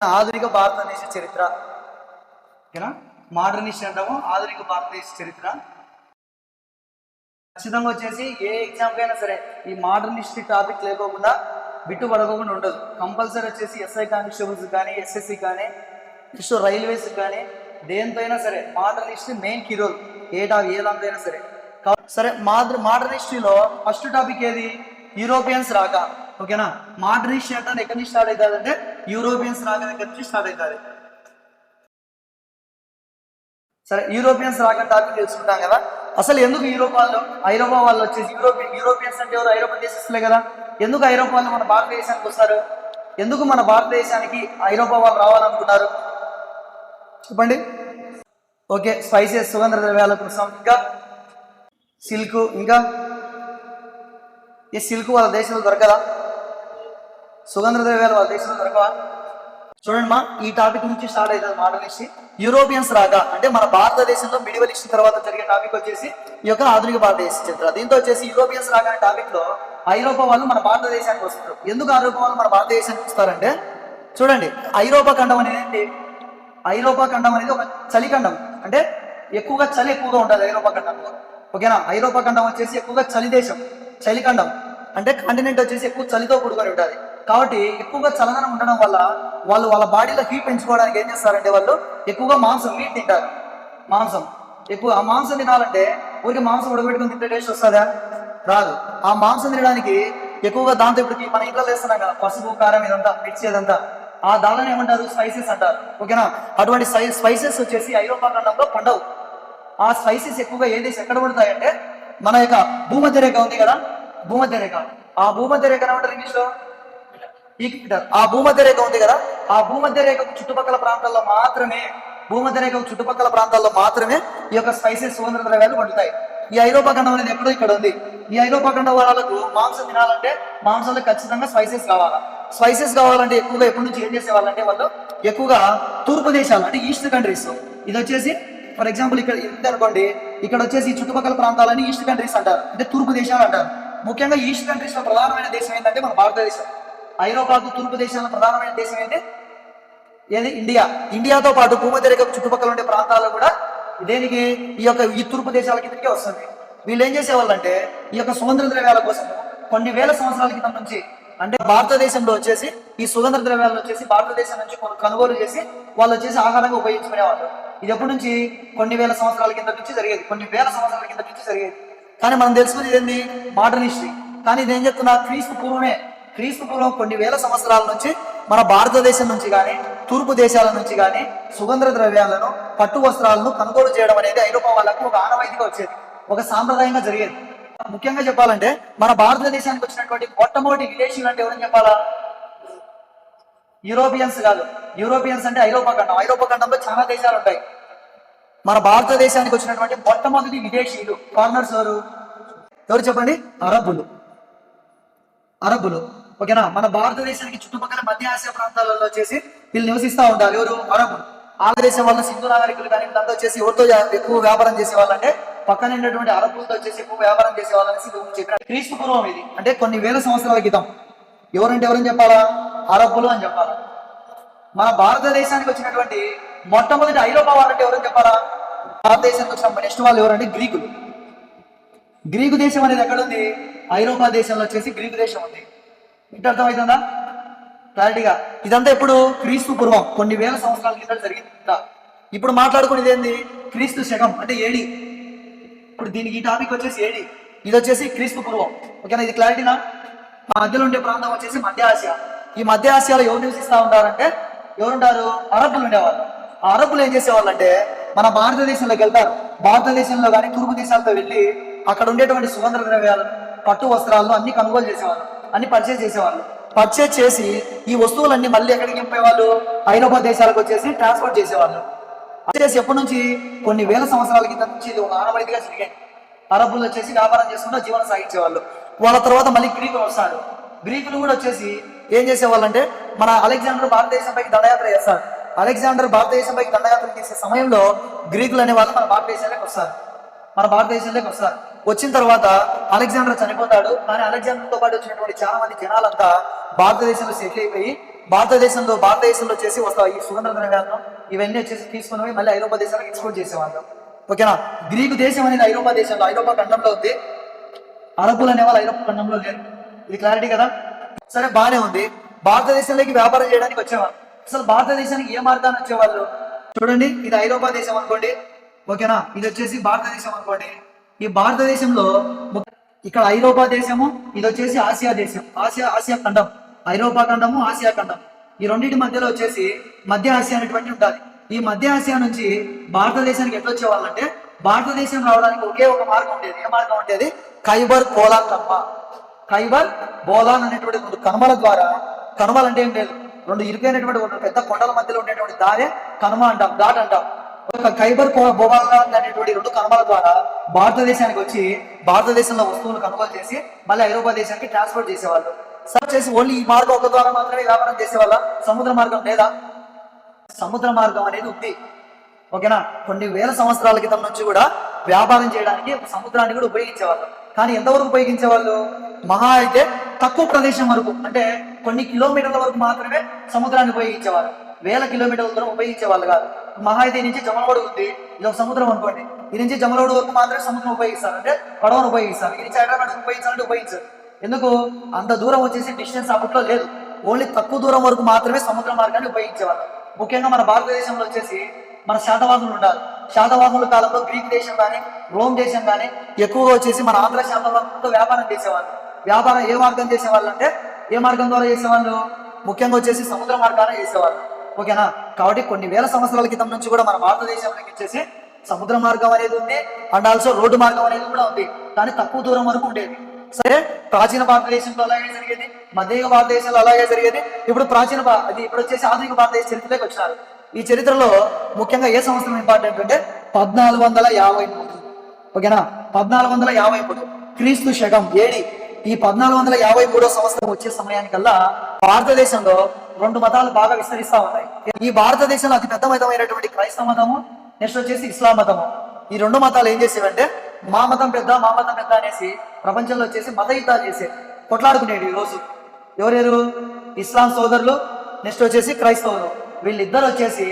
ఆధునిక భారతదేశ చరిత్ర. ఓకేనా? మోడర్నిస్ట్ అంటాము, ఆధునిక భారతదేశ చరిత్ర. ఖచ్చితంగా వచ్చేసి ఏ ఎగ్జామ్కి అయినా సరే ఈ మోడర్నిస్ట్ టాపిక్ లేకోకుండా బిట్టుపడకోకుండా ఉండదు. కంపల్సరీ వచ్చేసి ఎస్ఐ కానిస్టేబుల్స్ కానీ, ఎస్ఎస్సి కానీ, నెక్స్ట్ రైల్వేస్ కానీ, దేంతో అయినా సరే మోడర్నిస్ట్ మెయిన్ కీ రోల్. ఏ దాంతో అయినా సరే. సరే, మోడర్నిస్ట్రీలో ఫస్ట్ టాపిక్ ఏది? యూరోపియన్స్ రాక. ఓకేనా? మోడర్నిస్ట్ అంటే ఎక్కడి నుంచి స్టార్ట్ అవుతుంది అంటే యూరోపియన్స్ రాక దగ్గర నుంచి స్టార్ట్ అవుతుంది. సరే, యూరోపియన్స్ రాక టాపిక్ తెలుసుకుంటాం కదా. అసలు ఎందుకు ఐరోపా వాళ్ళు వచ్చేసి యూరోపియన్స్ అంటే ఎవరు? ఐరోపా దేశస్తులే కదా. ఎందుకు ఐరోపా వాళ్ళు మన భారతదేశానికి వస్తారు? ఎందుకు మన భారతదేశానికి ఐరోపా వాళ్ళు రావాలనుకున్నారు చెప్పండి. ఓకే, స్పైసెస్, సుగంధ ద్రవ్యాల కోసం, ఇంకా సిల్క్, ఇంకా ఈ సిల్క్ వాళ్ళ దేశంలో దొరకదా? సుగంధ ద్రవ్యాలు వాళ్ళ దేశంలో దొరకవా? చూడండి మా, ఈ టాపిక్ నుంచి స్టార్ట్ అవుతుంది మోడర్నిస్ట్. యూరోపియన్స్ రాగా అంటే మన భారతదేశంలో మిడివల్ ఈస్ట్ తర్వాత జరిగే టాపిక్ వచ్చేసి ఈ యొక్క ఆధునిక భారతదేశ చరిత్ర. దీంతో వచ్చేసి యూరోపియన్స్ రాగా అనే టాపిక్ లో ఐరోపా వాళ్ళు మన భారతదేశానికి వస్తారు. ఎందుకు ఐరోపా వాళ్ళు మన భారతదేశానికి వస్తారంటే, చూడండి, ఐరోపా ఖండం అనేది ఏంటి? ఐరోపా ఖండం అనేది ఒక చలిఖండం. అంటే ఎక్కువగా చలి ఎక్కువగా ఉంటుంది ఐరోపా ఖండంలో. ఓకేనా? ఐరోపా ఖండం వచ్చేసి ఎక్కువగా చలి దేశం, చలిఖండం. అంటే కాంటినెంట్ వచ్చేసి ఎక్కువ చలితో కూడుకొని ఉంటుంది. కాబట్టి ఎక్కువగా చలనం ఉండడం వల్ల వాళ్ళు వాళ్ళ బాడీలో హీట్ పెంచుకోవడానికి ఏం చేస్తారంటే వాళ్ళు ఎక్కువగా మాంసం, మీట్ తింటారు. మాంసం ఎక్కువ. ఆ మాంసం తినాలంటే ఊరికి మాంసం ఉడకబెట్టుకుని తింటే టేస్ట్ వస్తుందా? రాదు. ఆ మాంసం తినడానికి ఎక్కువగా దాంతో ఇప్పటికి మన ఇంట్లో వేస్తున్నాం కదా, పసుపు, కారం, ఇదంతా మిర్చి, అదంతా ఆ దానిని ఏమంటారు? స్పైసెస్ అంటారు. ఓకేనా? అటువంటి స్పైసెస్ వచ్చేసి ఐరోపా ఖండంలో పండవు. ఆ స్పైసెస్ ఎక్కువగా ఏ దేశం ఎక్కడ పడతాయంటే మన యొక్క భూమధ్య రేఖ ఉంది కదా, భూమధ్య రేఖ. ఆ భూమధ్య రేఖ ఏమంటారు ఇంగ్లీష్ లో? ఈక్విటర్. ఆ భూమధ్య రేఖ ఉంది కదా, ఆ భూమధ్య రేఖకు చుట్టుపక్కల ప్రాంతాల్లో మాత్రమే, ఈ యొక్క స్పైసెస్, సుగంధ ద్రవ్యాలు పండుతాయి. ఈ ఐరోపా ఖండం అనేది ఎక్కడో ఇక్కడ ఉంది. ఈ ఐరోపా ఖండం వాళ్ళకు మాంసం తినాలంటే మాంసంలో ఖచ్చితంగా స్పైసెస్ కావాలా. స్పైసెస్ కావాలంటే ఎక్కువగా ఎప్పటి నుంచి ఏం చేసేవాళ్ళంటే వాళ్ళు ఎక్కువగా తూర్పు దేశాలు అంటే ఈస్ట్ కంట్రీస్. ఇది వచ్చేసి ఫర్ ఎగ్జాంపుల్ ఇక్కడ ఉంది అనుకోండి, ఇక్కడ వచ్చేసి చుట్టుపక్కల ప్రాంతాలని ఈస్ట్ కంట్రీస్ అంటారు, అంటే తూర్పు దేశాలు అంటారు. ముఖ్యంగా ఈస్ట్ కంట్రీస్ లో ప్రధానమైన దేశం ఏంటంటే మన భారతదేశం. ఐరోపాకు తూర్పు దేశాల ప్రధానమైన దేశం ఏది? ఇండియా. ఇండియాతో పాటు భూమధ్య రేఖ చుట్టుపక్కల ఉండే ప్రాంతాలు కూడా దేనికి? ఈ తూర్పు దేశాల కిందకే వస్తుంది. వీళ్ళు ఏం చేసేవాళ్ళంటే ఈ యొక్క సుగంధ ద్రవ్యాల కోసం కొన్ని వేల సంవత్సరాల క్రితం నుంచి, అంటే భారతదేశంలో వచ్చేసి ఈ సుగంధ ద్రవ్యాలను వచ్చేసి భారతదేశం నుంచి కొనుగోలు చేసి వాళ్ళు వచ్చేసి ఆహారంగా ఉపయోగించుకునేవాళ్ళు. ఇది ఎప్పటి నుంచి? కొన్ని వేల సంవత్సరాల కింద నుంచి జరిగేది, కొన్ని వేల సంవత్సరాల కింద నుంచి జరిగేది. కానీ మనం తెలుసుకునేది ఏంది? Modern history. కానీ ఇది ఏం చెప్తున్నా? క్రీస్తు పూర్వం కొన్ని వేల సంవత్సరాల నుంచి మన భారతదేశం నుంచి కానీ, తూర్పు దేశాల నుంచి కానీ సుగంధ ద్రవ్యాలను, పట్టు వస్త్రాలను కొనుగోలు చేయడం అనేది ఐరోపా వాళ్ళకు ఒక ఆనవాయితీగా వచ్చేది, ఒక సాంప్రదాయంగా జరిగేది. ముఖ్యంగా చెప్పాలంటే మన భారతదేశానికి వచ్చినటువంటి మొట్టమొదటి విదేశీయులు అంటే ఎవరని చెప్పాలా? యూరోపియన్స్ కాదు. యూరోపియన్స్ అంటే ఐరోపా ఖండం. ఐరోపా ఖండంలో చాలా దేశాలు ఉంటాయి. మన భారతదేశానికి వచ్చినటువంటి మొట్టమొదటి విదేశీయులు, ఫారినర్స్ ఎవరు చెప్పండి? అరబ్బులు. ఓకేనా? మన భారతదేశానికి చుట్టుపక్కల మధ్య ఆసియా ప్రాంతాలలో వచ్చేసి వీళ్ళు నివసిస్తూ ఉంటారు. ఎవరు? అరబ్బులు. ఆంధ్రదేశం వల్ల సింధు నాగరికులు కానీ వీళ్ళంతా వచ్చేసి ఎవరితో ఎక్కువ వ్యాపారం చేసేవాళ్ళంటే పక్కన ఉన్నటువంటి అరబ్బులతో వచ్చేసి ఎక్కువ వ్యాపారం చేసేవాళ్ళని చెప్పిన క్రీస్తు పూర్వం ఇది, అంటే కొన్ని వేల సంవత్సరాల క్రితం. ఎవరని చెప్పాలా? అరబ్బులు అని చెప్పాలా. మన భారతదేశానికి వచ్చినటువంటి మొట్టమొదటి ఐరోపా వాళ్ళంటే ఎవరని చెప్పాలా? భారతదేశానికి వచ్చిన నెక్స్ట్ వాళ్ళు ఎవరంటే గ్రీకులు. గ్రీకు దేశం అనేది ఎక్కడుంది? ఐరోపా దేశంలో వచ్చేసి గ్రీకు దేశం ఉంది. ఇంత అర్థమవుతుందా క్లారిటీగా? ఇదంతా ఇప్పుడు క్రీస్తు పూర్వం కొన్ని వేల సంవత్సరాల కింద జరిగింది. ఇప్పుడు మాట్లాడుకునేది ఏంది? క్రీస్తు శకం అంటే ఏడి. ఇప్పుడు దీనికి ఈ టాపిక్ వచ్చేసి ఏడి, ఇది వచ్చేసి క్రీస్తు పూర్వం. ఓకేనా? ఇది క్లారిటీనా? మా మధ్యలో ఉండే ప్రాంతం వచ్చేసి మధ్య ఆసియా. ఈ మధ్య ఆసియాలో ఎవరు నివసిస్తూ ఉంటారంటే ఎవరుంటారు? అరబ్బులు ఉండేవాళ్ళు. ఆ అరబ్బులు ఏం చేసేవాళ్ళు అంటే మన భారతదేశంలోకి వెళ్తారు. భారతదేశంలో కానీ తూర్పు దేశాలతో వెళ్ళి అక్కడ ఉండేటువంటి సుగంధ ద్రవ్యాలను, పట్టు వస్త్రాలను అన్ని కొనుగోలు చేసేవాళ్ళు, అన్ని పర్చేజ్ చేసేవాళ్ళు. పర్చేజ్ చేసి ఈ వస్తువులన్నీ మళ్ళీ ఎక్కడికి నింపేవాళ్ళు? ఐరోపా దేశాలకు వచ్చేసి ట్రాన్స్పోర్ట్ చేసేవాళ్ళు. వచ్చేసి ఎప్పటి నుంచి? కొన్ని వేల సంవత్సరాల కింద నుంచి ఇది ఒక ఆనవాయితీగా జరిగాయి. అరబ్బులు వచ్చేసి వ్యాపారం చేసుకుంటూ జీవనం సాగించేవాళ్ళు. వాళ్ళ తర్వాత మళ్ళీ గ్రీకులు వస్తారు. గ్రీకులు కూడా వచ్చేసి ఏం చేసేవాళ్ళంటే మన అలెగ్జాండర్ భారతదేశంపైకి దండయాత్ర చేస్తారు. అలెగ్జాండర్ భారతదేశంపైకి దండయాత్ర చేసే సమయంలో గ్రీకులు అనే వాళ్ళు మన భారతదేశంలోకి వస్తారు. వచ్చిన తర్వాత అలెగ్జాండర్ చనిపోతాడు. కానీ అలెగ్జాండర్తో పాటు వచ్చినటువంటి చాలా మంది జనాలంతా భారతదేశంలో సెటిల్ అయిపోయి భారతదేశంలో వచ్చేసి వస్తాయి ఈ సుగంధ ద్రవ్యాలను ఇవన్నీ వచ్చేసి తీసుకుని పోయి మళ్ళీ ఐరోపా దేశాలకు ఎక్స్పోర్ట్ చేసేవాళ్ళు. ఓకేనా. గ్రీకు దేశం అనేది ఐరోపా ఖండంలో ఉంది. అరబ్బులు అనే వాళ్ళు ఐరోపా ఖండంలో లేరు. ఇది క్లారిటీ కదా. సరే, బాగానే ఉంది. భారతదేశంలోకి వ్యాపారం చేయడానికి వచ్చేవాళ్ళు. అసలు భారతదేశానికి ఏ మార్గాన్ని వచ్చేవాళ్ళు చూడండి. ఇది ఐరోపా దేశం అనుకోండి, ఓకేనా. ఇది వచ్చేసి భారతదేశం అనుకోండి. ఈ భారతదేశంలో ఇక్కడ ఐరోపా దేశము, ఇది వచ్చేసి ఆసియా దేశం. ఆసియా ఖండం, ఐరోపా ఖండము, ఆసియా ఖండం. ఈ రెండింటి మధ్యలో వచ్చేసి మధ్య ఆసియా అనేటువంటి ఉంటుంది. ఈ మధ్య ఆసియా నుంచి భారతదేశానికి ఎట్లా వచ్చేవాళ్ళంటే, భారతదేశం రావడానికి ఒకే ఒక మార్గం ఉండేది. ఏ మార్గం ఉండేది? ఖైబర్ బోలాన్ కనుమ. ఖైబర్ బోలాన్ అనేటువంటి రెండు కనుమల ద్వారా, కనుమలు అంటే ఏం లేదు, రెండు ఇరుకైనటువంటి రెండు పెద్ద కొండల మధ్యలో ఉండేటువంటి దారే కనుమ అంటాం, ఘాట్ అంటాం. ఖైబర్ బోలాన్ అనేటువంటి రెండు కనుమల ద్వారా భారతదేశానికి వచ్చి భారతదేశంలో వస్తువులు కొనుగోలు చేసి మళ్ళీ ఐరోపా దేశానికి ట్రాన్స్పోర్ట్ చేసేవాళ్ళు. సర్చ్ చేసి ఓన్లీ ఈ మార్గం ఒక ద్వారా మాత్రమే వ్యాపారం చేసేవాళ్ళ. సముద్ర మార్గం లేదా? సముద్ర మార్గం అనేది ఉంది, ఓకేనా. కొన్ని వేల సంవత్సరాల క్రితం నుంచి కూడా వ్యాపారం చేయడానికి సముద్రాన్ని కూడా ఉపయోగించేవాళ్ళు. కానీ ఎంతవరకు ఉపయోగించేవాళ్ళు? మహా అయితే తక్కువ ప్రదేశం వరకు, అంటే కొన్ని కిలోమీటర్ల వరకు మాత్రమే సముద్రాన్ని ఉపయోగించేవాళ్ళు. వేల కిలోమీటర్ల దూరం ఉపయోగించేవాళ్ళు కాదు. మహా అయితే నుంచి జమలవాడు ఉంది, ఇది ఒక సముద్రం అనుకోండి. ఇది నుంచి జమలవాడు వరకు మాత్రమే సముద్రం ఉపయోగిస్తారు, అంటే పడవను ఉపయోగిస్తారు. ఇది నుంచి హైదరాబాద్ ఉపయోగించాలంటే ఉపయోగించారు. ఎందుకు? అంత దూరం వచ్చేసి డిస్టెన్స్ అప్పట్లో లేదు. ఓన్లీ తక్కువ దూరం వరకు మాత్రమే సముద్ర మార్గాన్ని ఉపయోగించేవాళ్ళు. ముఖ్యంగా మన భారతదేశంలో వచ్చేసి మన శాతవాహనులు ఉండాలి. శాతవాహనుల కాలంలో గ్రీక్ దేశం కానీ రోమ్ దేశం కానీ ఎక్కువగా వచ్చేసి మన ఆంధ్ర శాతవాహనులతో వ్యాపారం చేసేవాళ్ళు. వ్యాపారం ఏ మార్గం చేసేవాళ్ళు అంటే, ఏ మార్గం ద్వారా చేసేవాళ్ళు? ముఖ్యంగా వచ్చేసి సముద్ర మార్గాన్ని చేసేవాళ్ళు, ఓకేనా. కాబట్టి కొన్ని వేల సంవత్సరాల క్రితం నుంచి కూడా మన భారతదేశంలోకి వచ్చేసి సముద్ర మార్గం అనేది ఉంది, అండ్ ఆల్సో రోడ్డు మార్గం అనేది కూడా ఉంది. కానీ తక్కువ దూరం వరకు ఉండేది. సరే, ప్రాచీన భారతదేశంలో అలాగే జరిగేది, మధ్య భారతదేశంలో అలాగే జరిగేది. ఇప్పుడు ఇప్పుడు వచ్చేసి ఆధునిక భారతదేశ చరిత్రలోకి వచ్చినారు. ఈ చరిత్రలో ముఖ్యంగా ఏ సంవత్సరం ఇంపార్టెంట్ అంటే 1453, ఓకేనా. 1453 క్రీస్తు శకం ఏడి. ఈ 1453 సంవత్సరం వచ్చే సమయానికల్లా భారతదేశంలో రెండు మతాలు బాగా విస్తరిస్తా ఉన్నాయి. ఈ భారతదేశంలో అతి పెద్ద మతమైనటువంటి క్రైస్తవ మతము, నెక్స్ట్ వచ్చేసి ఇస్లాం మతము. ఈ రెండు మతాలు ఏం చేసేవంటే, మా మతం పెద్ద అనేసి ప్రపంచంలో వచ్చేసి మత యుద్ధాలు చేసే కొట్లాడుకునేది. ఈ రోజు ఎవరెవరు? ఇస్లాం సోదరులు, నెక్స్ట్ వచ్చేసి క్రైస్తవులు. వీళ్ళిద్దరు వచ్చేసి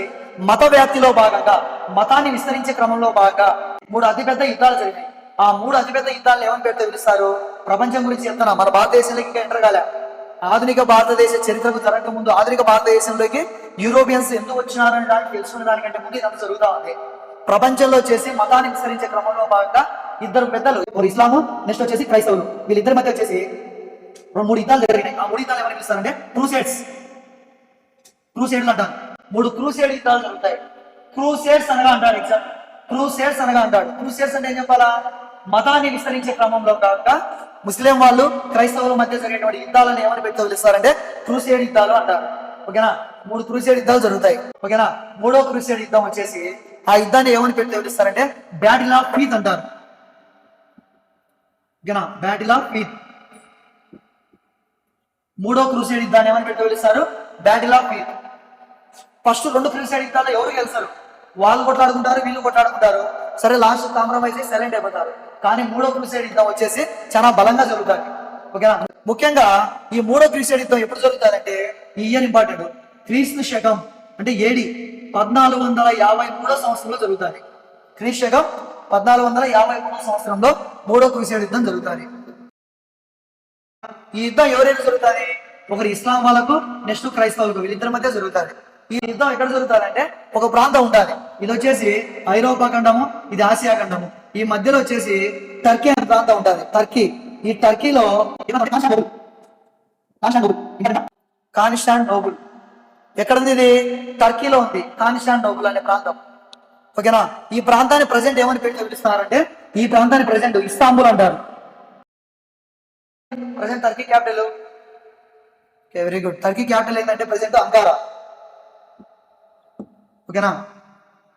మత వ్యాప్తిలో భాగంగా, మతాన్ని విస్తరించే క్రమంలో భాగంగా 3 అతిపెద్ద యుద్ధాలు జరిగాయి. ఆ 3 అతిపెద్ద యుద్ధాలు ఏమని పెడితే పిలుస్తారు? ప్రపంచం గురించి చెప్తున్నా, మన భారతదేశంలోకి ఇంకా ఎంటర్ కాలే. ఆధునిక భారతదేశ చరిత్రకు జరగక ముందు, ఆధునిక భారతదేశంలోకి యూరోపియన్స్ ఎందుకు వచ్చినారని దానికి తెలుసుకునే దానికంటే ముందు ఇదంతా జరుగుతూ ఉంది. ప్రపంచంలో వచ్చేసి మతాన్ని విస్తరించే క్రమంలో భాగంగా ఇద్దరు పెద్దలు, ఇస్లాము, నెక్స్ట్ వచ్చేసి క్రైస్తవులు, వీళ్ళిద్దరి మధ్య వచ్చేసి 3 యుద్ధాలు జరిగినాయి. ఆ 3 యుద్ధాలు ఏమని పిలుస్తారంటే క్రూసేడ్లు అంటారు. 3 క్రూసేడ్ యుద్ధాలు జరుగుతాయి. క్రూసేడ్స్ అనగా అంటాడు క్రూసేడ్స్ అంటే ఏం చెప్పాలా? మతాన్ని విస్తరించే క్రమంలో కాక ముస్లిం వాళ్ళు క్రైస్తవుల మధ్య జరిగేటువంటి యుద్ధాలను ఏమని పెట్టి పిలుస్తారంటే క్రూసేడ్ యుద్ధాలు అంటారు, ఓకేనా. 3 క్రూసేడ్ యుద్ధాలు జరుగుతాయి, ఓకేనా. 3వ క్రూసేడ్ యుద్ధం వచ్చేసి ఆ యుద్ధాన్ని ఏమని పెట్టి పిలుస్తారంటే బ్యాటిల్ ఆఫ్ పీత్ అంటారు, ఓకేనా. బ్యాటిల్ ఆఫ్ పీత్. 3వ క్రూసేడ్ యుద్ధాన్ని ఏమని పెట్టి పిలుస్తారు? బ్యాటిల్ ఆఫ్ పీత్. ఫస్ట్ 2 క్రూసేడ్ యుద్ధాల్లో ఎవరు గెలుస్తారు? వాళ్ళు కొట్లాడుకుంటారు, వీళ్ళు కొట్లాడుకుంటారు. సరే, లాస్ట్ కాంప్రమైజ్ అయ్యి సైలెంట్ అయిపోతారు. కానీ 3వ క్రూసేడ్ యుద్ధం వచ్చేసి చాలా బలంగా జరుగుతుంది, ఓకేనా. ముఖ్యంగా ఈ 3వ క్రూసేడ్ యుద్ధం ఎప్పుడు జరుగుతుందంటే, ఈ ఇయర్ ఇంపార్టెంట్, క్రీస్తు శకం అంటే ఏడి 1453 సంవత్సరంలో జరుగుతుంది. క్రీస్తు శకం 1453 సంవత్సరంలో 3వ క్రూసేడ్ యుద్ధం జరుగుతుంది. ఈ యుద్ధం ఎవరైనా జరుగుతుంది? ఒకరు ఇస్లాం వాళ్ళకు, నెక్స్ట్ క్రైస్తవులకు, వీళ్ళిద్దరి మధ్య జరుగుతుంది. ఈ యుద్ధం ఎక్కడ జరుగుతుంది అంటే, ఒక ప్రాంతం ఉంటుంది. ఇది వచ్చేసి ఐరోపా ఖండము, ఇది ఆసియా ఖండము. ఈ మధ్యలో వచ్చేసి టర్కీ అనే ప్రాంతం ఉంటుంది. ఈ టర్కీలో కాన్స్టాంటినోపుల్ ఎక్కడ ఉంది? ఇది టర్కీలో ఉంది, కాన్స్టాంటినోపుల్ అనే ప్రాంతం, ఓకేనా. ఈ ప్రాంతాన్ని ప్రజెంట్ ఏమని పెట్టి పిలుస్తున్నారంటే, ఈ ప్రాంతాన్ని ప్రజెంట్ ఇస్తాంబుల్ అంటారు. Present Turkey capital, very good. Turkey capital ఏంటంటే ప్రజెంట్ అంకారా, ఓకేనా.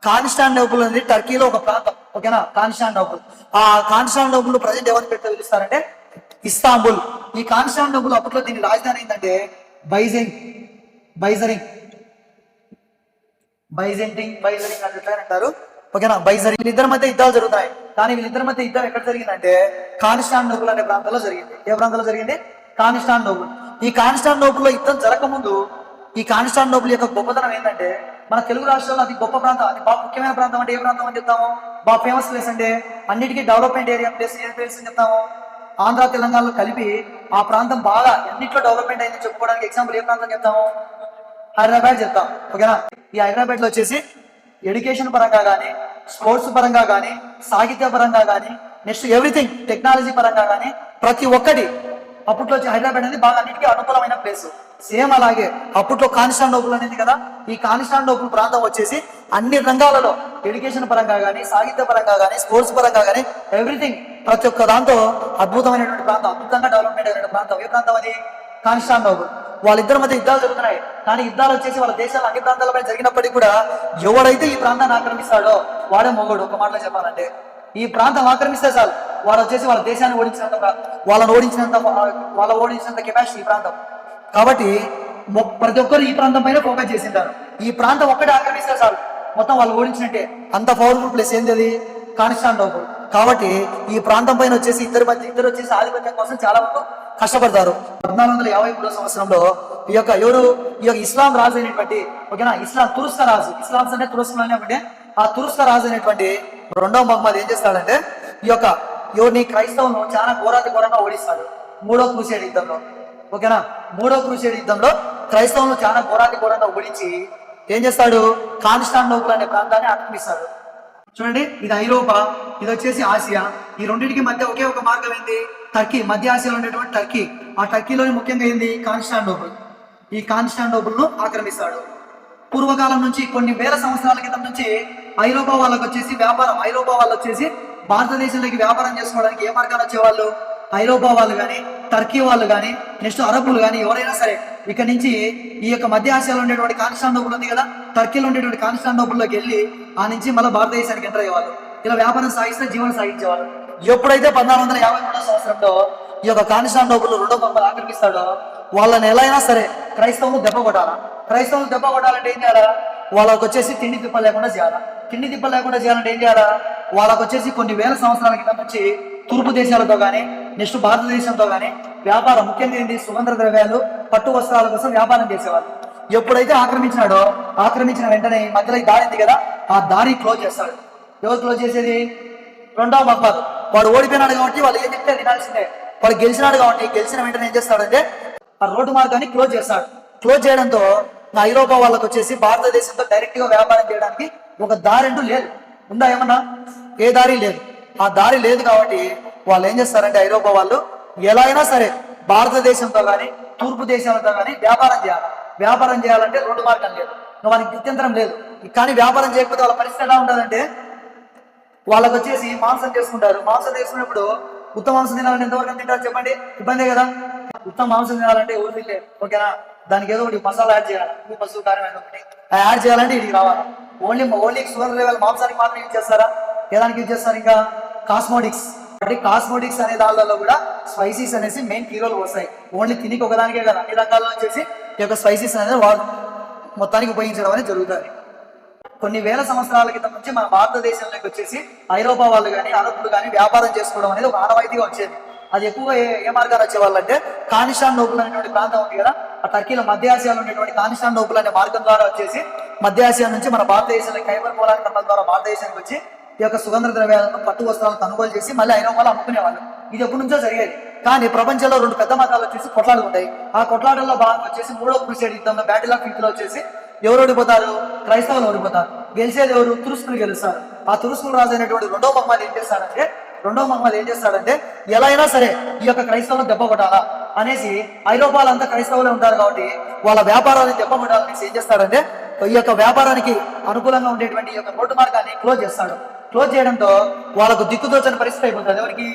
కాన్స్టాంటినోపుల్ అనేది టర్కీలో ఒక ప్రాంతం, ఓకేనా. కాన్స్టాంటినోపుల్, ఆ కాన్స్టాంటినోపుల్ ప్రజెంట్ ఎవరిని పెట్టి పిలుస్తారంటే ఇస్తాంబుల్. ఈ కాన్స్టాంటినోపుల్ అప్పట్లో దీని రాజధాని ఏంటంటే బైజరింగ్ అంటారు, ఓకేనా. వీళ్ళిద్దరి మధ్య యుద్ధాలు జరుగుతాయి. కానీ వీళ్ళిద్దరి మధ్య యుద్ధం ఎక్కడ జరిగిందంటే కాన్స్టాంటినోపుల్ అనే ప్రాంతంలో జరిగింది. ఏ ప్రాంతంలో జరిగింది? కాన్స్టాంటినోపుల్. ఈ కాన్స్టాంటినోపుల్ లో యుద్ధం జరగకముందు ఈ కాన్స్టాంటినోపుల్ యొక్క గొప్పతనం ఏంటంటే మన తెలుగు రాష్ట్రాల్లో అది గొప్ప ప్రాంతం, అది బాగా ముఖ్యమైన ప్రాంతం. అంటే ఏ ప్రాంతం అని చెప్తాము? బాగా ఫేమస్ ప్లేస్ అంటే అన్నిటికీ డెవలప్మెంట్ ఏరియా ప్లేస్ ఏ ప్లేస్ అని చెప్తాము? ఆంధ్ర తెలంగాణలో కలిపి ఆ ప్రాంతం బాగా ఎన్నిట్లో డెవలప్మెంట్ అయిందని చెప్పుకోవడానికి ఎగ్జాంపుల్ ఏ ప్రాంతం చెప్తాము? హైదరాబాద్ చెప్తాం. ఓకేనా? ఈ హైదరాబాద్ లో వచ్చేసి ఎడ్యుకేషన్ పరంగా కానీ, స్పోర్ట్స్ పరంగా కానీ, సాహిత్య పరంగా కానీ, నెక్స్ట్ ఎవ్రీథింగ్ టెక్నాలజీ పరంగా కానీ ప్రతి ఒక్కటి అప్పట్లో హైదరాబాద్ అనేది బాగా అన్నిటికీ అనుకూలమైన ప్లేస్. సేమ్ అలాగే అప్పట్లో కాన్స్టాంటినోపుల్ అనేది కదా, ఈ కాన్స్టాంటినోపుల్ ప్రాంతం వచ్చేసి అన్ని రంగాలలో ఎడ్యుకేషన్ పరంగా కానీ, సాహిత్య పరంగా కానీ, స్పోర్ట్స్ పరంగా కానీ ఎవ్రీథింగ్ ప్రతి ఒక్క దాంతో అద్భుతమైనటువంటి ప్రాంతం, అద్భుతంగా డెవలప్మెంట్ అయిన ప్రాంతం. ఏ ప్రాంతం అది? కాన్స్టాంటినోపుల్. వాళ్ళిద్దరి మధ్య యుద్ధాలు జరుగుతున్నాయి, కానీ యుద్ధాలు వచ్చేసి వాళ్ళ దేశాలు అన్ని ప్రాంతాలపై జరిగినప్పటికీ కూడా ఎవడైతే ఈ ప్రాంతాన్ని ఆక్రమిస్తాడో వాడే మొగోడు. ఒక మాటలో చెప్పాలంటే ఈ ప్రాంతం ఆక్రమిస్తే చాలు వాడు వచ్చేసి వాళ్ళ దేశాన్ని ఓడించినంత కెపాసిటీ ఈ ప్రాంతం. కాబట్టి ప్రతి ఒక్కరు ఈ ప్రాంతం పైన ఫోకస్ చేసింటారు. ఈ ప్రాంతం ఒక్కటే ఆక్రమిస్తే చాలు మొత్తం వాళ్ళు ఓడించినట్టే. అంత పవర్ఫుల్ ప్లేస్ ఏంది అది? కాన్స్టాంటినోపుల్. కాబట్టి ఈ ప్రాంతం పైన వచ్చేసి ఇద్దరు వచ్చేసి ఆధిపత్యం కోసం చాలా మంది కష్టపడతారు. 1453 సంవత్సరంలో ఈ యొక్క ఇస్లాం రాజు అయినటువంటి, ఓకేనా, తురుస్క రాజు, ఇస్లాంస్ అంటే తురుస్కులోనే ఉంటే ఆ తురుస్క రాజు అయినటువంటి రెండవ మహమ్మద్ ఏం చేస్తాడంటే ఈ యొక్క క్రైస్తవులను చాలా ఘోరంగా ఓడిస్తాడు 3వ క్రూసేడ్ యుద్ధంలో. ఓకేనా? 3వ క్రూసేడ్ యుద్ధంలో క్రైస్తవులను చాలా ఘోరంగా ఓడించి ఏం చేస్తాడు? కాన్స్టాంటినోపుల్ అనే ప్రాంతాన్ని ఆక్రమిస్తాడు. చూడండి, ఇది ఐరోపా, ఇది వచ్చేసి ఆసియా. ఈ రెండింటికి మధ్య ఒకే ఒక మార్గం ఏంది? టర్కీ. మధ్య ఆసియాలో ఉండేటువంటి టర్కీ. ఆ టర్కీలోని ముఖ్యంగా ఏంది? కాన్స్టాంటినోపుల్. ఈ కాన్స్టాంటినోపుల్ ను ఆక్రమిస్తాడు. పూర్వకాలం నుంచి కొన్ని వేల సంవత్సరాల క్రితం నుంచి ఐరోపా వాళ్ళకి వచ్చేసి భారతదేశంలోకి వ్యాపారం చేసుకోవడానికి ఏ మార్గాలు వచ్చేవాళ్ళు? ఐరోపా వాళ్ళు కానీ, టర్కీ వాళ్ళు కానీ, నెక్స్ట్ అరబ్బులు కానీ ఎవరైనా సరే ఇక్కడ నుంచి ఈ యొక్క మధ్య ఆసియాలో ఉండేటువంటి కాన్స్టాంటినోపుల్ ఉంది కదా, టర్కీలో ఉండేటువంటి కాన్స్టాంటినోపుల్లోకి వెళ్ళి ఆ నుంచి మళ్ళీ భారతదేశానికి ఎంటర్ అయ్యేవాళ్ళు. ఇలా వ్యాపారం సాగిస్తే జీవనం సాగించేవాళ్ళు. ఎప్పుడైతే 1453 సంవత్సరంలో ఈ యొక్క కాన్స్టాంటినోపుల్ రెండో మహమ్మద్ ఆక్రమిస్తాడో వాళ్ళని ఎలా అయినా సరే క్రైస్తవులు దెబ్బ కొట్టాలంటే ఏం చేయాలా? వాళ్ళకి వచ్చేసి తిండి తిప్ప లేకుండా చేయాలంటే ఏం చేయాలా? వాళ్ళకి వచ్చేసి కొన్ని వేల సంవత్సరాల క్రితం నుంచి తూర్పు దేశాలతో కానీ, నెక్స్ట్ భారతదేశంతో కానీ వ్యాపారం, ముఖ్యంగా ఏంటి? సుగంధ ద్రవ్యాలు, పట్టు వస్త్రాల కోసం వ్యాపారం చేసేవాళ్ళు. ఎప్పుడైతే ఆక్రమించిన వెంటనే మధ్యలో దారి ఉంది కదా, ఆ దారి క్లోజ్ చేస్తాడు. ఎవరు క్లోజ్ చేసేది? రెండవ మహమ్మద్. వాడు ఓడిపోయినాడు కాబట్టి వాళ్ళు ఏం చెప్తే తినాల్సిందే. వాడు గెలిచిన వెంటనే ఏం చేస్తాడంటే ఆ రోడ్డు మార్గాన్ని క్లోజ్ చేస్తాడు. క్లోజ్ చేయడంతో ఐరోపా వాళ్ళకి వచ్చేసి భారతదేశంతో డైరెక్ట్ గా వ్యాపారం చేయడానికి ఒక దారి అంటూ లేదు. ఉందా ఏమన్నా? ఏ దారి లేదు. ఆ దారి లేదు కాబట్టి వాళ్ళు ఏం చేస్తారంటే ఐరోపా వాళ్ళు ఎలా అయినా సరే భారతదేశంతో కానీ, తూర్పు దేశాలతో కానీ వ్యాపారం చేయాలంటే రోడ్డు మార్గం లేదు, వాళ్ళకి గత్యంతరం లేదు. కానీ వ్యాపారం చేయకపోతే వాళ్ళ పరిస్థితి ఎలా ఉంటుందంటే వాళ్ళకి వచ్చేసి మాంసం చేసుకుంటారు. మాంసం చేసుకున్నప్పుడు ఉత్తమ మాంసం తినాలంటే ఎంతవరకు తింటారు చెప్పండి? ఇబ్బందే కదా. ఉత్తమ మాంసం తినాలంటే ఊరు తింటే, ఓకేనా, దానికి ఏదో ఒకటి మసాలా యాడ్ చేయాలి, పసుపు కారం ఏదో ఒకటి యాడ్ చేయాలంటే ఇది రావాలి. ఓన్లీ షుగర్ లెవెల్ మాంసానికి మాత్రం యూజ్ చేస్తారా? ఏదానికి యూజ్ చేస్తారు? ఇంకా కాస్మోటిక్స్ అనే దానిలో కూడా స్పైసీస్ అనేసి మెయిన్ కీ రోల్ వస్తాయి. ఓన్లీ తినికి ఒకదానికే కదా, అన్ని రకాల్లో వచ్చేసి ఈ యొక్క స్పైసీస్ అనేది వాళ్ళు మొత్తానికి ఉపయోగించడం అనేది జరుగుతుంది. కొన్ని వేల సంవత్సరాల క్రితం నుంచి మన భారతదేశంలోకి వచ్చేసి ఐరోపా వాళ్ళు కానీ, అరబ్బులు కానీ వ్యాపారం చేసుకోవడం అనేది ఒక ఆనవాయితీగా వచ్చేది. అది ఎక్కువగా ఏ మార్గాలు వచ్చేవాళ్ళు అంటే కాన్స్టాంటినోపుల్ అనేటువంటి ప్రాంతం ఉంది కదా, ఆ టర్కీలో మధ్య ఆసియాలో ఉండేటువంటి కాన్స్టాంటినోపుల్ అనే మార్గం ద్వారా వచ్చేసి మధ్య ఆసియా నుంచి మన భారతదేశంలో ఖైబర్ పోలార్ కట్టల ద్వారా భారతదేశానికి వచ్చి ఈ యొక్క సుగంధ ద్రవ్యాలను, పట్టు వస్త్రాలను కొనుగోలు చేసి మళ్ళీ ఐరోపాలో అమ్ముకునేవాళ్ళు. ఇది ఎప్పటి నుంచో జరిగేది. కానీ ప్రపంచంలో 2 పెద్ద మతాలు వచ్చేసి కొట్లాడుకుంటాయి. ఆ కొట్లాటల్లో భాగంగా వచ్చేసి 3వ క్రూసేడ్ యుద్ధంలో బ్యాటిల్ ఆఫ్ లో వచ్చేసి ఎవరు ఓడిపోతారు? క్రైస్తవులు ఓడిపోతారు. గెలిచేది ఎవరు? తురుస్కులు గెలుస్తారు. ఆ తురుస్కులు రాజు అయినటువంటి రెండవ మహమ్మద్ ఏం చేస్తాడంటే ఎలా అయినా సరే ఈ యొక్క క్రైస్తవులను దెబ్బ కొట్టాలా అనేసి, ఐరోపాలో అంతా క్రైస్తవులే ఉంటారు కాబట్టి వాళ్ళ వ్యాపారాన్ని దెబ్బ కొట్టాలనేసి ఏం చేస్తాడంటే ఈ యొక్క వ్యాపారానికి అనుకూలంగా ఉండేటువంటి ఈ యొక్క రోడ్డు మార్గాన్ని క్లోజ్ చేస్తాడు. క్లోజ్ చేయడంతో వాళ్ళకు దిక్కుదోచని పరిస్థితి అయిపోతుంది. ఎవరికి?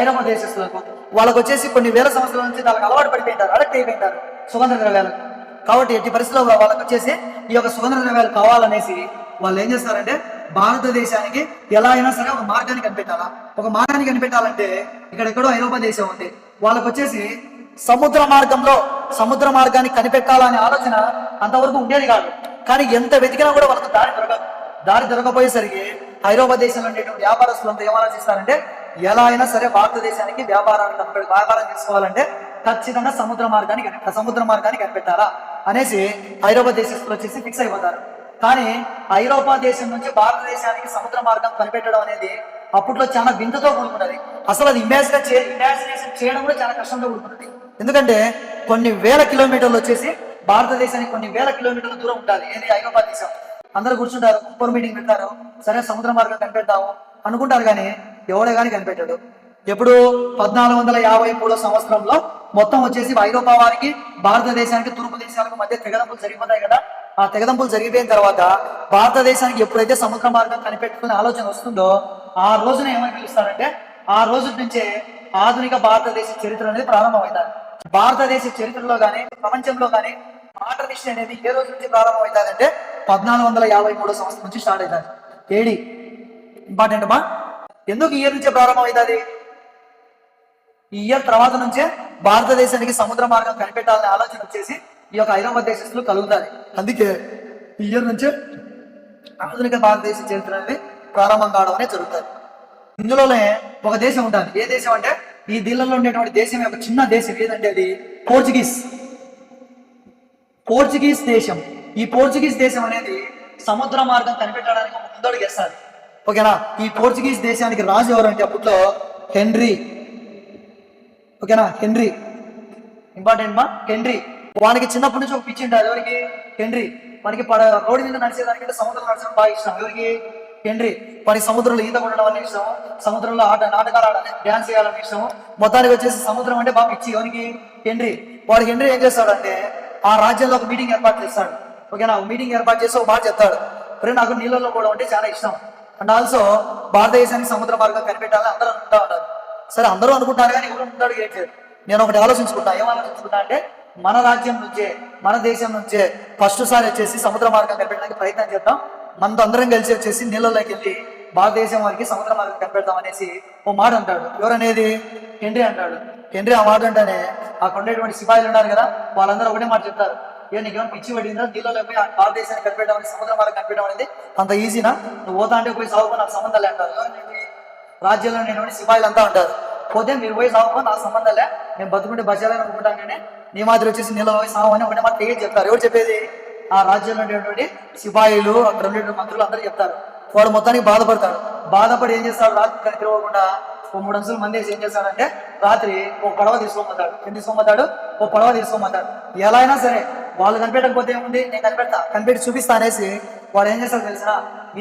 ఐరోపా దేశస్తులకు. వాళ్ళకు వచ్చేసి కొన్ని వేల సంవత్సరాల నుంచి వాళ్ళకి అలవాటు పడిపోయింటారు, అడక్ట్ అయిపోయింటారు సుగంధ ద్రవ్యాలకు. కాబట్టి ఎట్టి పరిస్థితుల్లో వాళ్ళకి వచ్చేసి ఈ యొక్క సుగంధ ద్రవ్యాలు కావాలనేసి వాళ్ళు ఏం చేస్తారంటే భారతదేశానికి ఎలా అయినా సరే ఒక మార్గాన్ని కనిపెట్టాలంటే ఇక్కడెక్కడో ఐరోపా దేశం ఉంది. వాళ్ళకి వచ్చేసి సముద్ర మార్గాన్ని కనిపెట్టాలనే ఆలోచన అంతవరకు ఉండేది కాదు. కానీ ఎంత వెతికినా కూడా వాళ్ళకి దారి దొరకపోయేసరికి ఐరోపా దేశంలో ఉండేటువంటి వ్యాపారస్తులంతా ఏం ఆలోచిస్తారంటే ఎలా అయినా సరే భారతదేశానికి వ్యాపారం చేసుకోవాలంటే ఖచ్చితంగా సముద్ర మార్గాన్ని కనిపెట్టాలా అనేసి ఐరోపా దేశస్తులు వచ్చేసి ఫిక్స్ అయిపోతారు. కానీ ఐరోపా దేశం నుంచి భారతదేశానికి సముద్ర మార్గం కనిపెట్టడం అనేది అప్పట్లో చాలా వింతతో కూడుకున్నది. అసలు అది ఇమాజినేషన్ చేయడం కూడా చాలా కష్టంతో కూడుకున్నది. ఎందుకంటే కొన్ని వేల కిలోమీటర్లు వచ్చేసి భారతదేశానికి కొన్ని వేల కిలోమీటర్ల దూరం ఉంటుంది ఏది ఐరోపా దేశం. అందరూ కూర్చుంటారు, సూపర్ మీటింగ్ పెడతారు, సరే సముద్ర మార్గం కనిపెడతాము అనుకుంటారు, కానీ ఎవడే కానీ కనిపెట్టాడు. ఎప్పుడు 1453 సంవత్సరంలో మొత్తం వచ్చేసి ఐరోపా వారికి భారతదేశానికి తూర్పు దేశాలకు మధ్య తెగదంపులు జరిగిపోతాయి కదా. ఆ తెగదంపులు జరిగిపోయిన తర్వాత భారతదేశానికి ఎప్పుడైతే సముద్ర మార్గం కనిపెట్టుకునే ఆలోచన వస్తుందో ఆ రోజున ఏమని పిలుస్తారంటే, ఆ రోజు నుంచే ఆధునిక భారతదేశ చరిత్ర అనేది ప్రారంభమవుతుంది. భారతదేశ చరిత్రలో గానీ ప్రపంచంలో గానీ మోడర్న్ హిస్టరీ అనేది ఏ రోజు నుంచి ప్రారంభమవుతుంది అంటే 1453 సంవత్సరం నుంచి స్టార్ట్ అవుతుంది. ఏడి ఇంపార్టెంట్ అమ్మా. ఎందుకు ఈ ఇయర్ నుంచే ప్రారంభమవుతుంది? ఈ ఇయర్ తర్వాత నుంచే భారతదేశానికి సముద్ర మార్గం కనిపెట్టాలనే ఆలోచన వచ్చేసి ఈ యొక్క ఐరోపా దేశస్తులు కలుగుతాయి. అందుకే ఈ ఇయర్ నుంచే ఆధునిక భారతదేశ చరిత్ర అనేది ప్రారంభం కావడం అనేది జరుగుతుంది. ఇందులోనే ఒక దేశం ఉంటుంది. ఏ దేశం అంటే ఈ దీనిలో ఉండేటువంటి దేశం యొక్క చిన్న దేశం ఏదంటే అది పోర్చుగీస్ దేశం. ఈ పోర్చుగీస్ దేశం అనేది సముద్ర మార్గం కనిపెట్టడానికి ముందడుగేస్తారు. ఓకేనా. ఈ పోర్చుగీస్ దేశానికి రాజు ఎవరంటే అప్పట్లో హెన్రీ. ఓకేనా, హెన్రీ ఇంపార్టెంట్ మా. హెన్రీ వానికి చిన్నప్పటి నుంచి ఒక పిచ్చి ఉంటారు. ఎవరికి? హెన్రీ. వానికి రోడ్డు మీద నడిచేదానికంటే సముద్రం నడచడం బాగా ఇష్టం. ఎవరికి? హెన్రీ. వాడికి సముద్రంలో ఈత కొట్టడం అనే ఇష్టం, సముద్రంలో నాటకాలు ఆడాలి, డ్యాన్స్ చేయాలని ఇష్టం. మొత్తానికి వచ్చేసి సముద్రం అంటే బాగా పిచ్చి. ఎవరికి? హెన్రీ. హెన్రీ ఏం చేస్తాడంటే ఆ రాజ్యంలో ఒక మీటింగ్ ఏర్పాటు చేస్తాడు. ఓకేనా, మీటింగ్ ఏర్పాటు చేసి ఒక మాట చెప్తాడు, నాకు నీళ్ళలో కూడా అంటే చాలా ఇష్టం అండ్ ఆల్సో భారతదేశానికి సముద్ర మార్గం కనిపెట్టాలని అందరూ అనుకుంటా ఉంటారు. సరే అందరూ అనుకుంటారు, కానీ ఎవరు ఉంటాడు ఏంటి? నేను ఒకటి ఆలోచించుకుంటా. ఏం ఆలోచించుకుంటా అంటే మన రాజ్యం నుంచే, మన దేశం నుంచే ఫస్ట్ సారి వచ్చేసి సముద్ర మార్గం కనిపెట్టడానికి ప్రయత్నం చేద్దాం. మనతో అందరం కలిసి వచ్చేసి నీళ్ళలోకి వెళ్ళి భారతదేశం వారికి సముద్ర మార్గం కనిపెడతాం అనేసి ఓ మాట అంటాడు. ఎవరనేది? హెన్రీ అంటాడు. హెన్రీ ఆ మాట అంటేనే అక్కడ ఉండేటువంటి సిపాయిలు ఉన్నారు కదా, వాళ్ళందరూ ఒకటే మాట చెప్తారు, నీకేమో పిచ్చి పడిందా, నీళ్ళలో పోయి భారతదేశాన్ని కనిపెట్టడం అనేది, సముద్ర మార్గం కనిపెట్టడం అనేది అంత ఈజీనా? నువ్వు పోతా అంటే పోయి సాగుకో, నాకు సంబంధాలే అంటారు. రాజ్యంలో ఉండేటువంటి సిపాయిలు అంతా అంటారు, పోతే మీరు పోయి సాగుకో, నాకు సంబంధాలే, నేను బతుకుంటే బచాలని అనుకుంటాను, కానీ నీ మాదిరి వచ్చేసి నీళ్ళలో పోయి సాగు అని ఒకటే మాట తెగి చెప్తారు. ఎవరు చెప్పేది? ఆ రాజ్యంలో ఉండేటువంటి సిపాయిలు, అక్కడ ఉండేటువంటి మంత్రులు అందరూ చెప్తారు. వాడు మొత్తానికి బాధపడి ఏం చేస్తాడు? రాత్రి తిరగకుండా ఓ 3 అంచుల మంది ఏం చేస్తాడంటే రాత్రి ఓ పడవ తీసుకోమంటాడు. ఓ పడవ తీసుకోమంటాడు. ఎలా అయినా సరే వాళ్ళు కనిపెట్టకపోతే ఏముంది, నేను కనిపెట్టి చూపిస్తా అనేసి వాడు ఏం చేస్తాడు తెలిసిన,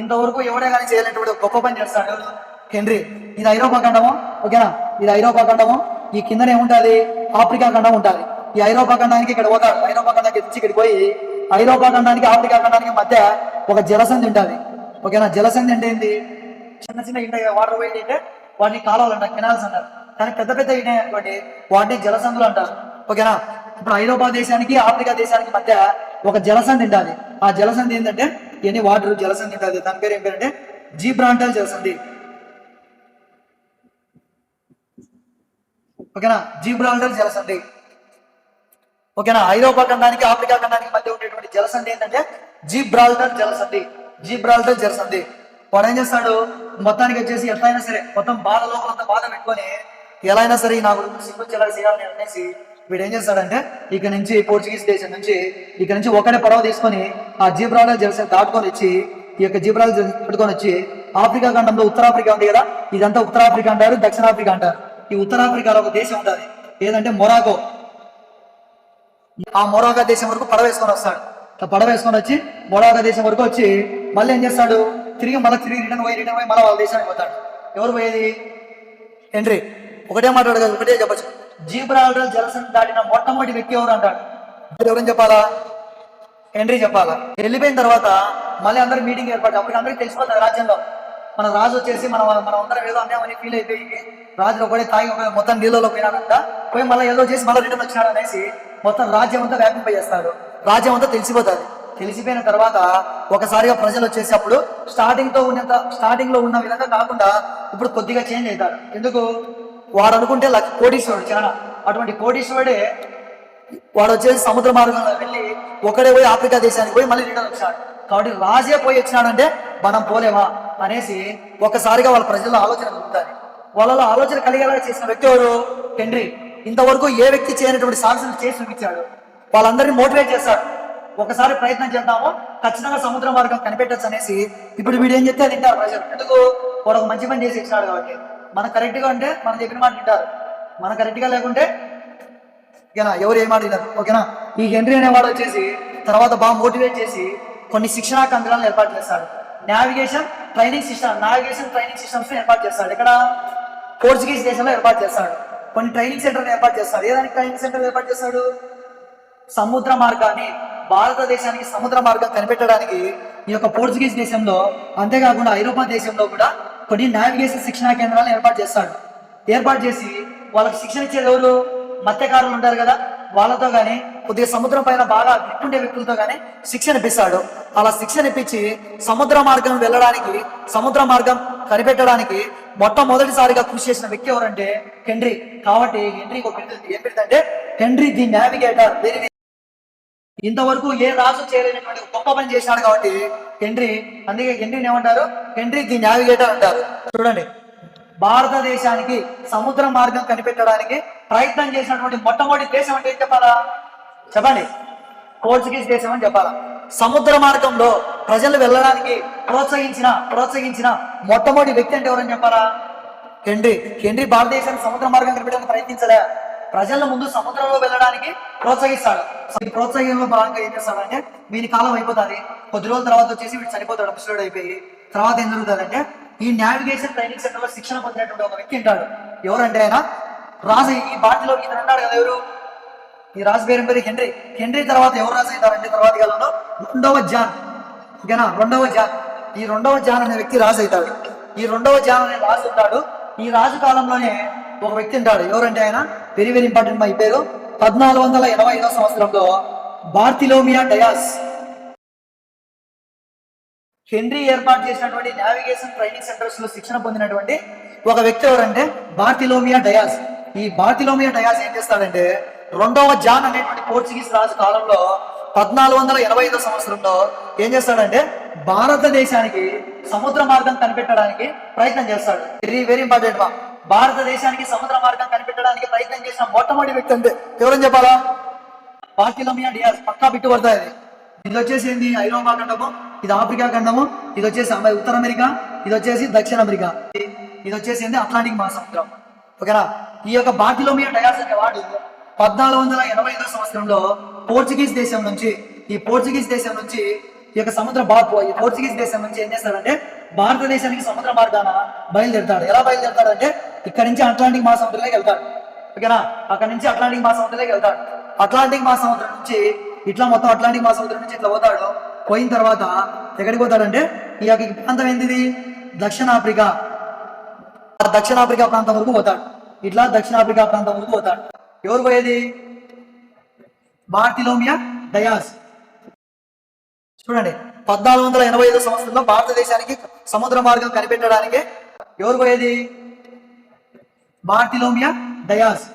ఇంతవరకు ఎవడే కానీ చేయలేనటువంటి గొప్ప పని చేస్తాడు. ఎవరు? హెన్రీ. ఇది ఐరోపా ఖండము. ఓకేనా, ఇది ఐరోపా ఖండము. ఈ కిందనే ఉంటుంది ఆఫ్రికా ఖండం ఉంటుంది. ఈ ఐరోపా ఖండానికి ఇక్కడ పోతాడు. ఐరోపా ఖండానికి తెచ్చి ఇక్కడికి పోయి ఐరోపా ఖండానికి ఆఫ్రికా ఖండానికి మధ్య ఒక జలసంధి ఉంటుంది. ఓకేనా, జలసంధి అంటే ఏంటి? చిన్న ఇంట వాటర్ పోయింది అంటే వాటిని కాలువలు అంటారు, కెనాల్స్ అంటారు. కానీ పెద్ద ఇంటాయి అనుకోండి, వాటిని జలసంధులు అంటారు. ఓకేనా. ఇప్పుడు ఐరోపా దేశానికి ఆఫ్రికా దేశానికి మధ్య ఒక జలసంధి ఉంటుంది. ఆ జలసంధి ఏంటంటే ఎన్ని వాటర్ జలసంధి ఉంటుంది. దాని పేరు ఏం పేరంటే జిబ్రాల్టర్ జలసంధి. ఓకేనా, జిబ్రాల్టర్ జలసంధి. ఓకేనా, ఐరోపా ఖండానికి ఆఫ్రికా ఖండానికి మధ్య ఉండేటువంటి జలసంధి ఏంటంటే జిబ్రాల్టర్ జలసంధి. వాడు ఏం చేస్తాడు, మొత్తానికి వచ్చేసి ఎట్లయినా సరే మొత్తం లోపలంతా బాధ పెట్టుకొని ఎలా అయినా సరే నా గురించి సిగ్గుచ్చేలా చేయాలని అనేసి వీడు ఏం చేస్తాడంటే ఇక్కడ నుంచి పోర్చుగీస్ దేశం నుంచి ఇక్కడ నుంచి ఒకటే పడవ తీసుకొని ఆ జిబ్రాల్టర్ జలసంధి దాటుకొని వచ్చి ఈ యొక్క జిబ్రాల్టర్ పెట్టుకొని వచ్చి ఆఫ్రికా ఖండంలో ఉత్తరాఫ్రికా ఉంది కదా, ఇదంతా ఉత్తరాఫ్రికా అంటారు, దక్షిణాఫ్రికా అంటారు. ఈ ఉత్తరాఫ్రికాలో ఒక దేశం ఉంటుంది, ఏదంటే మొరాకో. ఆ మొరాకో దేశం వరకు పడవ వేసుకొని వస్తాడు. పడవ వేసుకొని వచ్చి మొరాకో దేశం వరకు వచ్చి మళ్ళీ ఏం చేస్తాడు, తిరిగి రిటర్న్ పోయి మళ్ళీ వాళ్ళ దేశానికి పోతాడు. ఎవరు పోయేది? హెన్రీ. ఒకటే మాట్లాడు కదా, ఒకటే చెప్పచ్చు. జిబ్రాల్టర్ జలసంధి దాటిన మొట్టమొదటి వ్యక్తి ఎవరు అంటాడు? ఎవరని చెప్పాలా? హెన్రీ చెప్పాలా. వెళ్ళిపోయిన తర్వాత మళ్ళీ అందరూ మీటింగ్ ఏర్పడి అప్పటికి అందరికి తెలిసిపోతుంది రాజ్యంలో మన రాజు వచ్చేసి మనం అందరం ఏదో అన్నామని ఫీల్ అయిపోయి రాజు ఒకటే తాగి మొత్తం నీళ్ళలో పోయినాడంట, పోయి మళ్ళీ ఏదో చేసి మళ్ళీ రిటర్న్ వచ్చినాడు అనేసి మొత్తం రాజ్యం అంతా వ్యాపింపజేస్తాడు. రాజ్యం అంతా తెలిసిపోతుంది. తెలిసిపోయిన తర్వాత ఒకసారిగా ప్రజలు వచ్చేసి అప్పుడు స్టార్టింగ్ లో ఉన్న విధంగా కాకుండా ఇప్పుడు కొద్దిగా చేంజ్ అవుతారు. ఎందుకు? వాడు అనుకుంటే కోటీశ్వరుడు, చాలా అటువంటి కోటీశ్వరుడే వాడు వచ్చేసి సముద్ర మార్గంలో వెళ్ళి ఒకడే పోయి ఆఫ్రికా దేశానికి పోయి మళ్ళీ రిటర్న్ వచ్చాడు. కాబట్టి రాజే పోయి వచ్చినాడంటే మనం పోలేమా అనేసి ఒకసారిగా వాళ్ళ ప్రజల్లో ఆలోచన కలుగుతారు. వాళ్ళలో ఆలోచన కలిగేలా చేసిన వ్యక్తి ఎవరు? హెన్రీ. ఇంతవరకు ఏ వ్యక్తి చేయనటువంటి సాహసం చేసి చూపించాడు. వాళ్ళందరినీ మోటివేట్ చేస్తాడు. ఒకసారి ప్రయత్నం చేద్దాము, ఖచ్చితంగా సముద్ర మార్గం కనిపెట్టచ్చు అనేసి. ఇప్పుడు వీడు ఏం చెప్తే అది వింటారు ప్రజలు. ఎందుకు? వాడు ఒక మంచి పని చేసి ఇచ్చినాడు కాబట్టి. మనం కరెక్ట్ గా ఉంటే మనం చెప్పిన మాట వింటారు, మనం కరెక్ట్ గా లేకుంటే ఓకేనా ఎవరు ఏం మాట వినరు. ఓకేనా, ఈ హెన్రీ అనేవాడు వచ్చేసి తర్వాత బాగా మోటివేట్ చేసి కొన్ని శిక్షణా కేంద్రాలను ఏర్పాటు చేస్తాడు. నావిగేషన్ ట్రైనింగ్ సిస్టమ్స్ ఏర్పాటు చేస్తాడు. ఇక్కడ పోర్చుగీస్ దేశంలో ఏర్పాటు చేస్తాడు. కొన్ని ట్రైనింగ్ సెంటర్ ఏర్పాటు చేస్తాడు. ఏదానికి ట్రైనింగ్ సెంటర్ ఏర్పాటు చేస్తాడు? సముద్ర మార్గాన్ని, భారతదేశానికి సముద్ర మార్గం కనిపెట్టడానికి ఈ యొక్క పోర్చుగీస్ దేశంలో, అంతేకాకుండా ఐరోపా దేశంలో కూడా కొన్ని నావిగేషన్ శిక్షణా కేంద్రాలను ఏర్పాటు చేస్తాడు. ఏర్పాటు చేసి వాళ్ళకి శిక్షణ ఇచ్చేది ఎవరు? మత్స్యకారులు ఉంటారు కదా, వాళ్ళతో కానీ కొద్దిగా సముద్రం పైన బాగా గ్రిప్పుండే వ్యక్తులతో కానీ శిక్షణ ఇప్పిస్తాడు. అలా శిక్షణ ఇప్పించి సముద్ర మార్గం వెళ్ళడానికి, సముద్ర మార్గం కనిపెట్టడానికి మొట్టమొదటిసారిగా కృషి చేసిన వ్యక్తి ఎవరంటే హెన్రీ. కాబట్టి హెన్రీకి ఒక ఏం పెడితే హెన్రీ ది నావిగేటర్. ఇంతవరకు ఏ రాజు చేయలేనటువంటి గొప్ప పని చేశాడు కాబట్టి హెన్రీ, అందుకే హెన్రీని ఏమంటారు? హెన్రీ ది నావిగేటర్ అంటారు. చూడండి, భారతదేశానికి సముద్ర మార్గం కనిపెట్టడానికి ప్రయత్నం చేసినటువంటి మొట్టమొదటి దేశం అంటే ఏం చెప్పాలా? చెప్పండి. పోర్చుగీస్ దేశం అని చెప్పాలా. సముద్ర మార్గంలో ప్రజలు వెళ్ళడానికి ప్రోత్సహించిన మొట్టమొదటి వ్యక్తి అంటే ఎవరని చెప్పాలా? హెన్రీ. హెన్రీ భారతదేశానికి సముద్ర మార్గం కనిపెట్టడానికి ప్రయత్నించలే, ప్రజల ముందు సముద్రంలో వెళ్ళడానికి ప్రోత్సహిస్తాడు. ఈ ప్రోత్సాహంలో భాగంగా ఏం చేస్తాడంటే, వీని కాలం అయిపోతుంది, కొద్ది రోజుల తర్వాత వచ్చేసి వీడు చనిపోతాడు, ముసలుడు అయిపోయి. తర్వాత ఏం జరుగుతుందంటే, ఈ నావిగేషన్ ట్రైనింగ్ సెంటర్ లో శిక్షణ పొందినటువంటి ఒక వ్యక్తి ఉంటాడు. ఎవరంటే ఆయన రాజు. ఈ భారతిలో ఇతను ఉంటాడు కదా, ఎవరు? ఈ రాజు పేరు హెన్రీ. హెన్రీ తర్వాత ఎవరు రాజు అవుతారంటే తర్వాత కాలంలో రెండవ జాన్. ఓకేనా, ఈ రెండవ జాన్ అనే వ్యక్తి రాజు అవుతాడు. ఈ రెండవ జాన్ అనే రాజు ఉంటాడు. ఈ రాజు కాలంలోనే ఒక వ్యక్తి ఉంటాడు. ఎవరంటే ఆయన వెరీ వెరీ ఇంపార్టెంట్. మా ఈ పేరు 1485వ సంవత్సరంలో బార్తిలోమియా డయాస్. హెన్రీ ఏర్పాటు చేసినటువంటి నావిగేషన్ ట్రైనింగ్ సెంటర్స్ లో శిక్షణ పొందినటువంటి ఒక వ్యక్తి ఎవరంటే బార్తిలోమియా డయాస్. ఈ బార్తిలోమియా డయాస్ ఏం చేస్తాడంటే, రెండవ జాన్ అనేటువంటి పోర్చుగీస్ రాజు కాలంలో 1485వ సంవత్సరంలో ఏం చేస్తాడంటే, భారతదేశానికి సముద్ర మార్గం కనిపెట్టడానికి ప్రయత్నం చేస్తాడు. Very very important. భారతదేశానికి సముద్ర మార్గం కనిపెట్టడానికి ప్రయత్నం చేసిన మొట్టమొదటి వ్యక్తి అంటే ఎవరని చెప్పాలా? బార్తిలోమియా డయాస్. పక్కా పెట్టుబడతాయి. ఇది వచ్చేసి ఏంది? ఐరోపా ఖండము, ఇది ఆఫ్రికా ఖండము, ఇది వచ్చేసి ఉత్తర అమెరికా, ఇది వచ్చేసి దక్షిణ అమెరికా, ఇది వచ్చేసి ఏంది? అట్లాంటిక్ మహాసముద్రం. ఓకేనా, ఈ యొక్క బార్తిలోమియా డయాస్ అనే వాడు 1485వ సంవత్సరంలో పోర్చుగీస్ దేశం నుంచి ఈ యొక్క పోర్చుగీస్ దేశం నుంచి ఏం చేస్తాడంటే, భారతదేశానికి సముద్ర మార్గాన బయలుదేరుతాడు. ఎలా బయలుదేరుతాడంటే, ఇక్కడ నుంచి అట్లాంటిక్ మహాసముద్రంలోకి వెళ్తాడు. ఓకేనా, అక్కడ నుంచి అట్లాంటిక్ మహాసముద్రంలోకి వెళ్తాడు. అట్లాంటిక్ మహాసముద్రం నుంచి ఇట్లా మొత్తం అట్లాంటిక్ మహాసముద్రం నుంచి ఇట్లా పోతాడు. పోయిన తర్వాత ఎక్కడికి పోతాడంటే, ఈ యొక్క ప్రాంతం ఏంటిది? దక్షిణాఫ్రికా ప్రాంతం వరకు పోతాడు. ఇట్లా దక్షిణాఫ్రికా ప్రాంతం వరకు పోతాడు. ఎవరు పోయేది? బార్తిలోమియా డయాస్. చూడండి, 1485వ సంవత్సరంలో భారతదేశానికి సముద్ర మార్గం కనిపెట్టడానికి ఎవరు పోయేది? బార్తిలోమియా డయాస్.